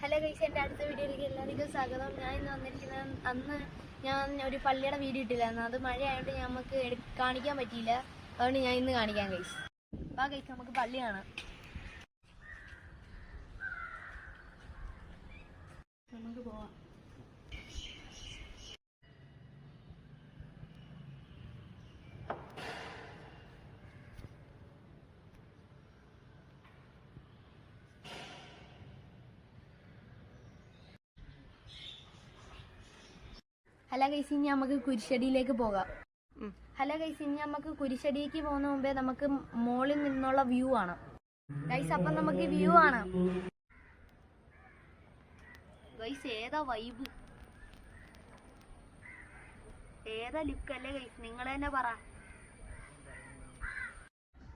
Hello guys, എൻ്റെ അടുത്ത വീഡിയോയിലേക്ക് എല്ലാവർക്കും സ്വാഗതം. ഞാൻ ഇന്ന് വന്നിരിക്കുന്നത്, അന്ന് ഞാൻ ഒരു പള്ളിയുടെ വീഡിയോ ഇട്ടില്ലായിരുന്നു. അത് മഴയായതുകൊണ്ട് നമുക്ക് കാണിക്കാൻ പറ്റിയില്ല. അതുകൊണ്ട് ഞാൻ ഇന്ന് കാണിക്കാം ഗൈസ്. ആ ഗൈസ്, നമുക്ക് പള്ളി കാണാം. നമുക്ക് പോവാം. ഹലോ ഗൈസ്, ഇനി നമുക്ക് കുരിശടിയിലേക്ക് പോകാം. ഹലോ ഗൈസ്, ഇനി നമുക്ക് കുരിശടിക്ക് പോകുന്ന മുമ്പേ നമുക്ക് മോളിൽ നിന്നുള്ള വ്യൂ ആണ് ഗൈസ്. അപ്പം നമുക്ക് വ്യൂ കാണാം ഗൈസ്. ഏതാ വൈബ്, ഏതാ ലുക്ക് അല്ലേ ഗൈസ്, നിങ്ങൾ തന്നെ പറ.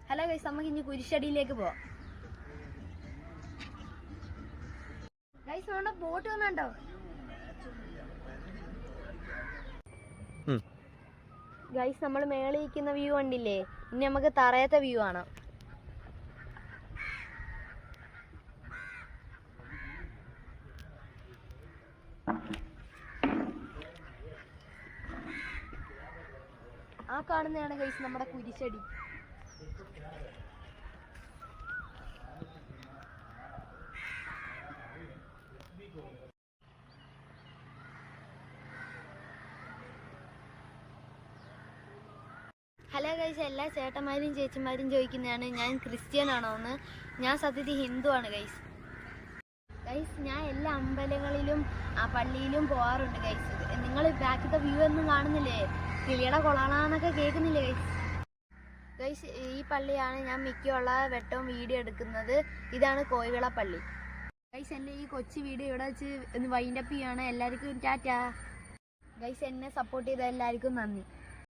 ഹലോ ഗൈസ്, നമുക്ക് ഇനി കുരിശടിയിലേക്ക് പോവാം. ഗൈസ്, നമ്മുടെ ബോട്ട് വന്നുണ്ടോ ഗൈസ്? നമ്മൾ മേളിൽ ഇരിക്കുന്ന വ്യൂ കണ്ടില്ലേ? ഇനി നമുക്ക് തറയത്തെ വ്യൂ കാണാം. ആ കാണുന്നതാണ് ഗൈസ് നമ്മുടെ കുരിശടി. ഹലോ ഗൈസ്, എല്ലാ ചേട്ടന്മാരും ചേച്ചിമാരും ചോദിക്കുന്നതാണ് ഞാൻ ക്രിസ്ത്യൻ ആണോ എന്ന്. ഞാൻ സത്യത്തിൽ ഹിന്ദു ആണ് ഗൈസ്. ഞാൻ എല്ലാ അമ്പലങ്ങളിലും പള്ളിയിലും പോകാറുണ്ട് ഗൈസ്. നിങ്ങൾ ബാക്കിത്തെ വ്യൂ ഒന്നും കാണുന്നില്ലേ? കിളിയുടെ കൊളാണെന്നൊക്കെ കേൾക്കുന്നില്ലേ ഗൈസ്? ഈ പള്ളിയാണ് ഞാൻ മിക്കുള്ള വെട്ടവും വീഡിയോ എടുക്കുന്നത്. ഇതാണ് കോയിവിള പള്ളി ഗൈസ്. എൻ്റെ ഈ കൊച്ചു വീഡിയോ ഇവിടെ വെച്ച് വൈൻഡപ്പ് ചെയ്യാണ്. എല്ലാവർക്കും ടാറ്റാ ഗൈസ്. എന്നെ സപ്പോർട്ട് ചെയ്ത എല്ലാവർക്കും നന്ദി.